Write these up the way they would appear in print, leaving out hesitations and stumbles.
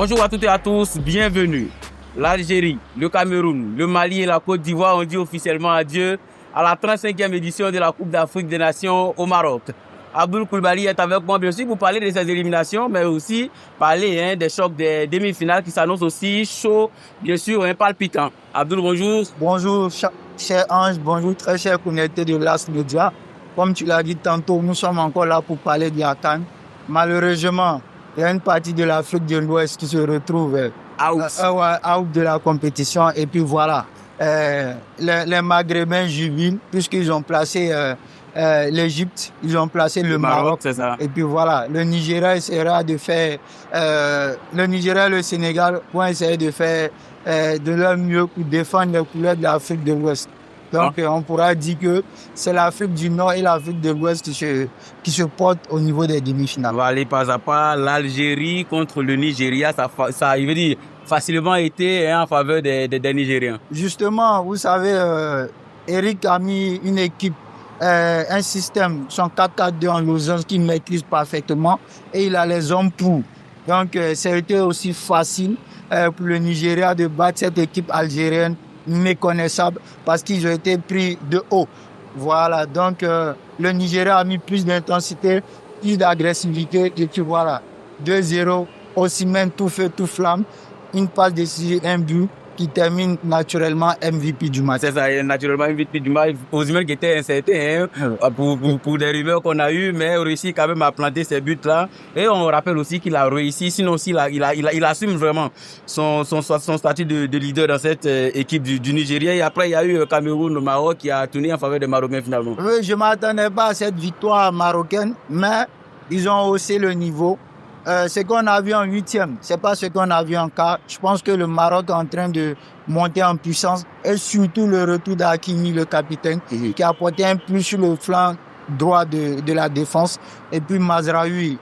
Bonjour à toutes et à tous, bienvenue. L'Algérie, le Cameroun, le Mali et la Côte d'Ivoire ont dit officiellement adieu à la 35e édition de la Coupe d'Afrique des Nations au Maroc. Abdoul Coulibaly est avec moi bien sûr pour parler de ces éliminations, mais aussi parler des chocs des demi-finales qui s'annoncent aussi chauds, bien sûr, palpitants. Abdoul, bonjour. Bonjour, cher Ange, bonjour, très cher connecté de l'As Média. Comme tu l'as dit tantôt, nous sommes encore là pour parler de la CAN. Malheureusement, il y a une partie de l'Afrique de l'Ouest qui se retrouve out de la compétition. Et puis voilà, les Maghrébins jubilent puisqu'ils ont placé l'Égypte, ils ont placé le Maroc. C'est ça. Et puis voilà, le Nigeria essaiera de faire, le Nigeria et le Sénégal vont essayer de faire de leur mieux pour défendre les couleurs de l'Afrique de l'Ouest. Donc, on pourra dire que c'est l'Afrique du Nord et l'Afrique de l'Ouest qui se portent au niveau des demi-finales. On va aller pas à pas. L'Algérie contre le Nigeria, ça il veut dire, facilement été en faveur des Nigériens. Justement, vous savez, Eric a mis une équipe, un système, son 4-4-2 en losange qu'il maîtrise parfaitement et il a les hommes pour. Donc, ça a été aussi facile pour le Nigeria de battre cette équipe algérienne méconnaissable parce qu'ils ont été pris de haut. Voilà, donc le Nigeria a mis plus d'intensité, plus d'agressivité et puis voilà, 2-0, aussi même tout feu, tout flamme, une passe décisive, un but qui termine naturellement MVP du match. C'est ça, naturellement MVP du match. Osimhen qui était incertain pour des rumeurs qu'on a eues, mais réussi quand même à planter ces buts-là. Et on rappelle aussi qu'il a réussi, sinon aussi il assume vraiment son statut de leader dans cette équipe du Nigeria. Et après, il y a eu Cameroun, le Maroc qui a tourné en faveur des Marocains finalement. Oui, je ne m'attendais pas à cette victoire marocaine, mais ils ont haussé le niveau. Ce qu'on a vu en huitième, c'est pas ce qu'on a vu en quart. Je pense que le Maroc est en train de monter en puissance et surtout le retour d'Hakimi, le capitaine, qui a apporté un plus sur le flanc droit de la défense. Et puis Mazraoui,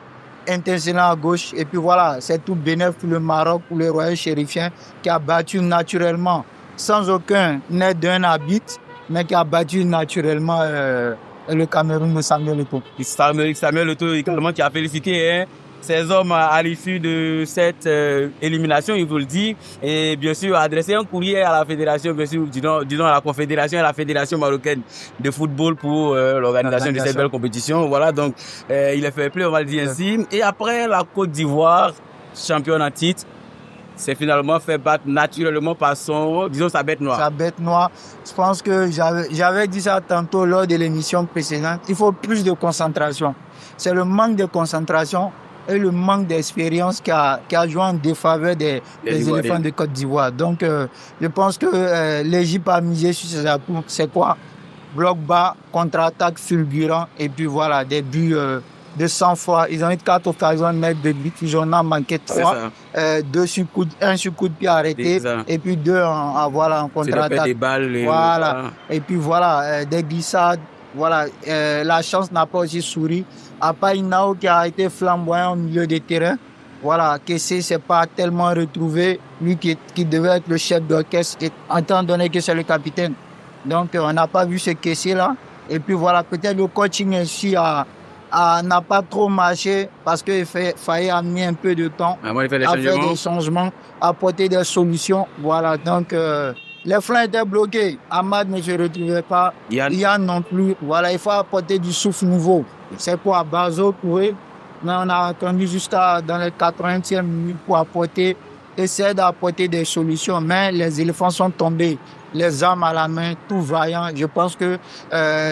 intervenant à gauche. Et puis voilà, c'est tout bénéfique pour le Maroc, pour le Royaume chérifien, qui a battu naturellement, sans aucun aide d'un arbitre, mais qui a battu naturellement le Cameroun de Samuel Eto'o. Samuel Eto'o également qui a félicité ces hommes à l'issue de cette élimination, il vous le dit, et bien sûr adresser un courrier à la fédération, bien sûr, disons à la confédération et à la fédération marocaine de football pour l'organisation de cette belle compétition. Voilà, donc il est fait plaisir, on va le dire ainsi. Et après la Côte d'Ivoire, championne en titre, c'est finalement fait battre naturellement par sa bête noire. Sa bête noire. Je pense que j'avais dit ça tantôt lors de l'émission précédente. Il faut plus de concentration. C'est le manque de concentration et le manque d'expérience qui a joué en défaveur des éléphants de Côte d'Ivoire. Donc, je pense que l'Égypte a misé sur ses appuis. C'est quoi? Bloc bas, contre-attaque fulgurant, et puis voilà, des buts de 100 fois. Ils ont eu 4 occasions de mettre des buts, ils en ont manqué 3. Un sur coup de pied arrêté, et puis 2 en contre-attaque. Des balles. Voilà. Et puis voilà, des glissades. Voilà, la chance n'a pas aussi souri. À part Inao qui a été flamboyant au milieu des terrains. Voilà, Kessé s'est pas tellement retrouvé. Lui qui devait être le chef d'orchestre, étant donné que c'est le capitaine. Donc, on n'a pas vu ce Kessé-là. Et puis voilà, peut-être le coaching ici n'a pas trop marché parce qu'il fallait amener un peu de temps à faire des changements, apporter des solutions. Voilà, donc les flancs étaient bloqués. Ahmad ne se retrouvait pas. Yann non plus. Voilà, il faut apporter du souffle nouveau. C'est quoi, Bazo courir. Mais on a attendu jusqu'à dans les 80e minutes pour essayer d'apporter des solutions. Mais les éléphants sont tombés, les armes à la main, tout vaillant. Je pense que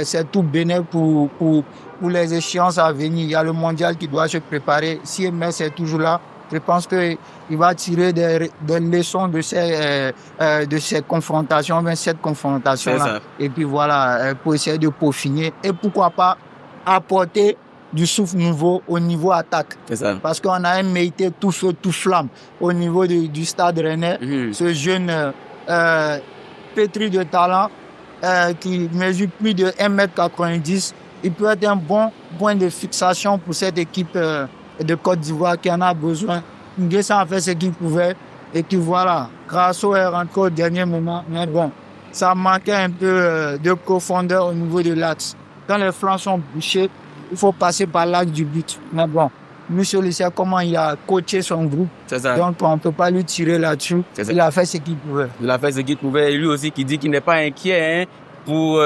c'est tout bénéfique pour les échéances à venir. Il y a le mondial qui doit se préparer. Si MS est toujours là, je pense qu'il va tirer des leçons de ces confrontations, mais cette confrontation-là. Et puis voilà, pour essayer de peaufiner. Et pourquoi pas apporter du souffle nouveau au niveau attaque. Parce qu'on a un Meïté tout feu, tout flamme au niveau du stade rennais. Ce jeune pétri de talent qui mesure plus de 1m90. Il peut être un bon point de fixation pour cette équipe de Côte d'Ivoire qui en a besoin. Nguessa a fait ce qu'il pouvait et puis voilà, Grasso est rentré au dernier moment. Mais bon, ça manquait un peu de profondeur au niveau de l'axe. Quand les flancs sont bouchés, il faut passer par l'axe du but. Mais bon, Monsieur sait comment il a coaché son groupe. C'est ça. Donc, on ne peut pas lui tirer là-dessus. Il a fait ce qu'il pouvait. Il a fait ce qu'il pouvait. Et lui aussi qui dit qu'il n'est pas inquiet, hein, pour,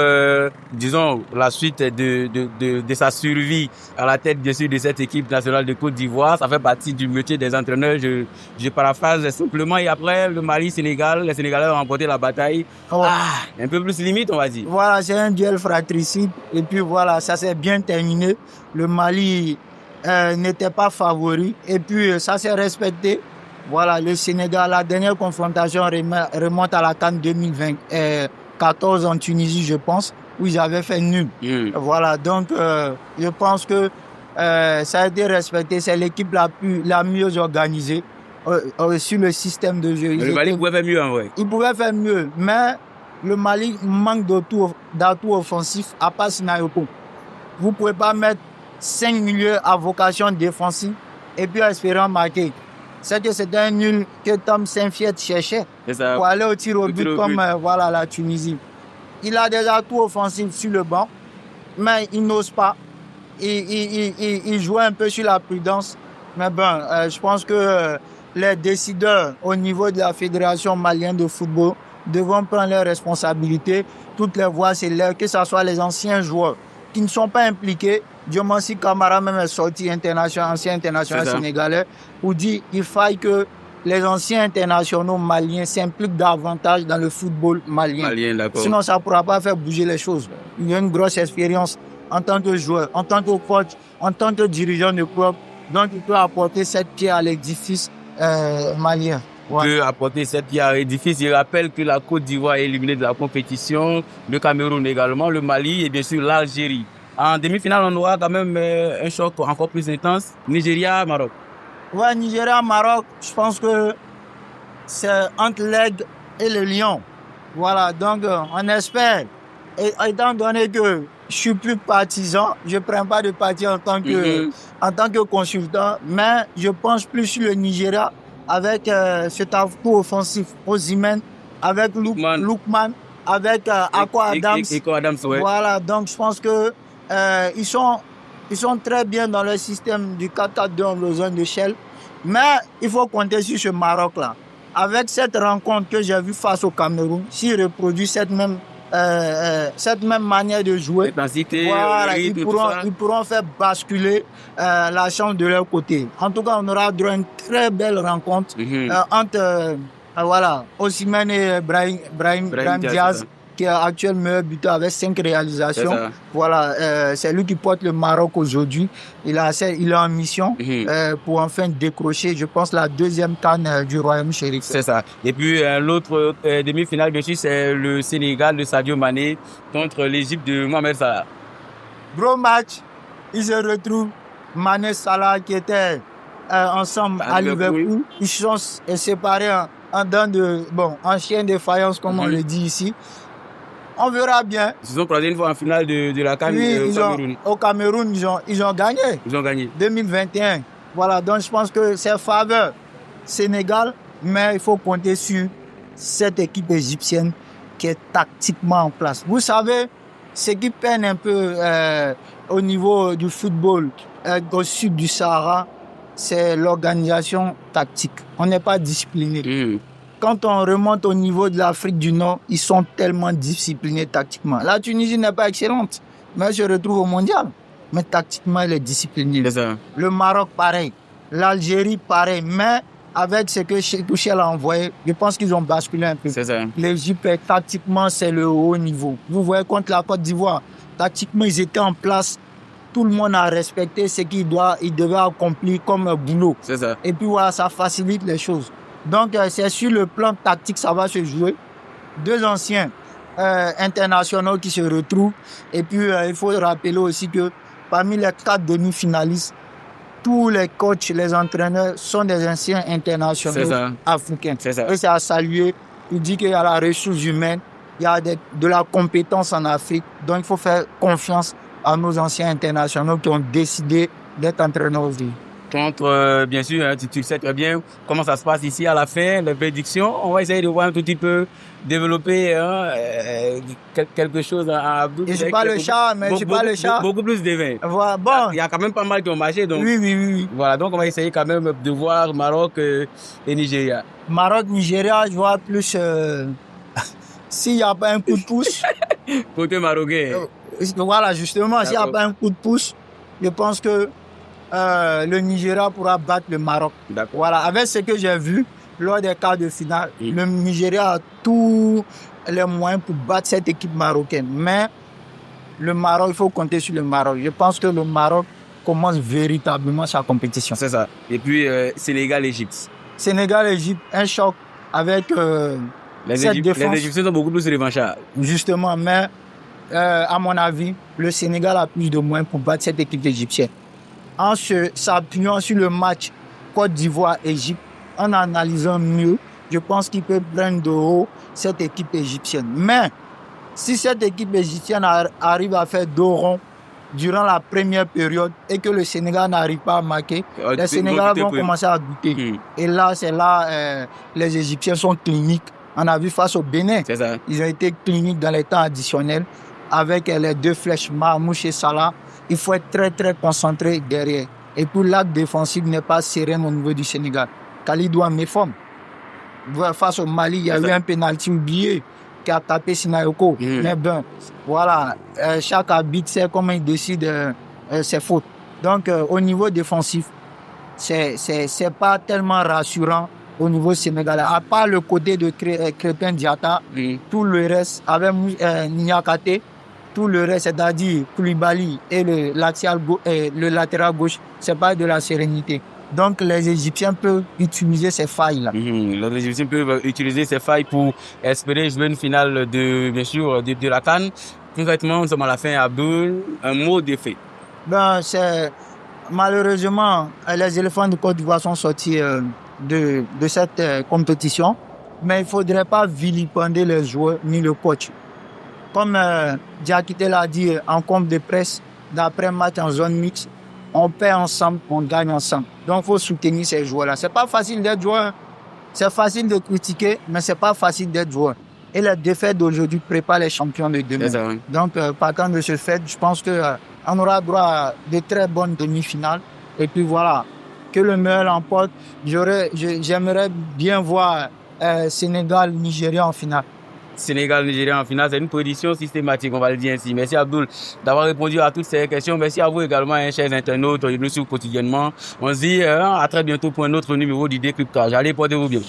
disons, la suite de sa survie à la tête, bien sûr, de cette équipe nationale de Côte d'Ivoire. Ça fait partie du métier des entraîneurs. Je paraphrase simplement. Et après, le Mali-Sénégal, les Sénégalais ont remporté la bataille. Oh. Un peu plus limite, on va dire. Voilà, c'est un duel fratricide. Et puis voilà, ça s'est bien terminé. Le Mali n'était pas favori. Et puis, ça s'est respecté. Voilà, le Sénégal, la dernière confrontation remonte à la CAN 2014 en Tunisie, je pense, où ils avaient fait nul. Voilà, donc je pense que ça a été respecté. C'est l'équipe la mieux organisée sur le système de jeu. Le Mali pouvait faire mieux, en vrai. Il pouvait faire mieux, mais le Mali manque d'atouts offensifs à part Sinayoko. Vous ne pouvez pas mettre 5 milieux à vocation défensive et puis espérer marquer. C'est que c'était un nul que Tom Saint-Fiet cherchait pour aller au tir au but comme voilà, la Tunisie. Il a des atouts offensifs sur le banc, mais il n'ose pas. Il joue un peu sur la prudence. Mais bon, je pense que les décideurs au niveau de la Fédération malienne de football devront prendre leurs responsabilités. Toutes les voix s'élèvent, que ce soit les anciens joueurs qui ne sont pas impliqués. Diomansi Kamara même est sorti ancien international sénégalais, pour dire qu'il faille que les anciens internationaux maliens s'impliquent davantage dans le football malien. Sinon, ça ne pourra pas faire bouger les choses. Il y a une grosse expérience en tant que joueur, en tant que coach, en tant que dirigeant de club. Donc, il peut apporter cette pierre à l'édifice malien. Peut apporter cette pierre à l'édifice. Il rappelle que la Côte d'Ivoire est éliminée de la compétition, le Cameroun également, le Mali et bien sûr l'Algérie. En demi-finale, on aura quand même un choc encore plus intense. Nigeria-Maroc. Ouais, Nigeria-Maroc, je pense que c'est entre l'aigle et le lion. Voilà, donc on espère. Et étant donné que je suis plus partisan, je ne prends pas de parti en tant que consultant, mais je pense plus sur le Nigeria avec cet atout offensif, Osimhen, avec Lookman, avec Akko Adams. Voilà, donc je pense que ils sont très bien dans le système du 4-4-2 en besoin de Shell. Mais il faut compter sur ce Maroc-là. Avec cette rencontre que j'ai vue face au Cameroun, s'ils reproduisent cette même manière de jouer, voilà, ils pourront faire basculer la chance de leur côté. En tout cas, on aura droit à une très belle rencontre entre Osimhen et Brahim Diaz, qui est actuel meilleur buteur avec 5 réalisations. Voilà, c'est lui qui porte le Maroc aujourd'hui. Il est en mission pour enfin décrocher, je pense, la deuxième CAN du Royaume Chérif. C'est ça. Et puis l'autre demi-finale, bien sûr, c'est le Sénégal de Sadio Mané contre l'Égypte de Mohamed Salah. Gros match. Ils se retrouvent. Mané Salah qui étaient ensemble à Liverpool. Ils se sont séparés en chien de faïence, comme on le dit ici. On verra bien. Ils se sont croisés une fois en finale de la CAN au Cameroun. Au Cameroun, ils ont gagné. Ils ont gagné. 2021. Voilà, donc je pense que c'est faveur Sénégal, mais il faut compter sur cette équipe égyptienne qui est tactiquement en place. Vous savez, ce qui peine un peu au niveau du football au sud du Sahara, c'est l'organisation tactique. On n'est pas discipliné. Quand on remonte au niveau de l'Afrique du Nord, ils sont tellement disciplinés tactiquement. La Tunisie n'est pas excellente, mais elle se retrouve au mondial. Mais tactiquement, elle est disciplinée. Le Maroc, pareil. L'Algérie, pareil. Mais avec ce que Tuchel a envoyé, je pense qu'ils ont basculé un peu. L'Égypte, tactiquement, c'est le haut niveau. Vous voyez, contre la Côte d'Ivoire, tactiquement, ils étaient en place. Tout le monde a respecté ce qu'il devait accomplir comme boulot. Et puis voilà, ça facilite les choses. Donc, c'est sur le plan tactique, ça va se jouer. 2 anciens internationaux qui se retrouvent. Et puis, il faut rappeler aussi que parmi les 4 demi-finalistes, tous les coachs, les entraîneurs sont des anciens internationaux africains. Et c'est à saluer. Il dit qu'il y a la ressource humaine, il y a de la compétence en Afrique. Donc, il faut faire confiance à nos anciens internationaux qui ont décidé d'être entraîneurs aussi. contre, bien sûr, hein, tu sais très bien comment ça se passe ici à la fin, les prédictions. On va essayer de voir un tout petit peu développer quelque chose à Abdou. Je suis pas le chat, mais je suis pas le chat. Beaucoup plus de vin. Voilà, bon. Il y a quand même pas mal qui ont marché. Donc, oui. Voilà, donc on va essayer quand même de voir Maroc et Nigeria. Maroc, Nigeria, je vois plus s'il n'y a pas un coup de pouce. Côté marocain. Voilà, justement, s'il n'y a pas un coup de pouce, je pense que le Nigeria pourra battre le Maroc. Voilà, avec ce que j'ai vu lors des quarts de finale, le Nigeria a tous les moyens pour battre cette équipe marocaine. Mais le Maroc, il faut compter sur le Maroc. Je pense que le Maroc commence véritablement sa compétition. C'est ça. Et puis Sénégal-Égypte. Sénégal-Égypte, un choc avec les Égyptiens sont beaucoup plus revanchards. Justement, mais à mon avis, le Sénégal a plus de moyens pour battre cette équipe égyptienne. En s'appuyant sur le match Côte d'Ivoire-Égypte, en analysant mieux, je pense qu'il peut prendre de haut cette équipe égyptienne. Mais si cette équipe égyptienne arrive à faire 2 ronds durant la première période et que le Sénégal n'arrive pas à marquer, les Sénégalais vont commencer à douter. Et là, c'est là les Égyptiens sont cliniques. On a vu face au Bénin, ils ont été cliniques dans les temps additionnels avec les 2 flèches Marmouche et Salah. Il faut être très très concentré derrière. Et puis l'acte défensif n'est pas serein au niveau du Sénégal. Khalidou méforme. Face au Mali, il y a eu un pénalty oublié qui a tapé Sinayoko. Mais ben, voilà, chaque arbitre sait comment il décide ses fautes. Donc au niveau défensif, c'est pas tellement rassurant au niveau sénégalais. À part le côté de Crépin Diatta, tout le reste, avec Niakate, tout le reste, c'est-à-dire Koulibaly et le latéral gauche, c'est pas de la sérénité. Donc les Égyptiens peuvent utiliser ces failles-là. Les Égyptiens peuvent utiliser ces failles pour espérer jouer une finale de la CAN. Concrètement, nous sommes à la fin, Abdoul. Un mot d'effet. Ben, malheureusement, les éléphants de Côte d'Ivoire sont sortis de cette compétition, mais il ne faudrait pas vilipender les joueurs ni le coach. Comme Diakité l'a dit en conf de presse, d'après-match en zone mixte, on perd ensemble, on gagne ensemble. Donc, il faut soutenir ces joueurs-là. C'est pas facile d'être joueur. C'est facile de critiquer, mais c'est pas facile d'être joueur. Et la défaite d'aujourd'hui prépare les champions de demain. Donc, partant de ce fait, je pense qu'on aura droit à de très bonnes demi-finales. Et puis voilà, que le meilleur l'emporte. J'aimerais bien voir Sénégal, Nigeria en finale. Sénégal-Nigeria en finale, c'est une prédiction systématique, on va le dire ainsi. Merci Abdoul d'avoir répondu à toutes ces questions. Merci à vous également, chers internautes, nous suivons quotidiennement. On se dit à très bientôt pour un autre numéro du décryptage. Allez, portez-vous bien.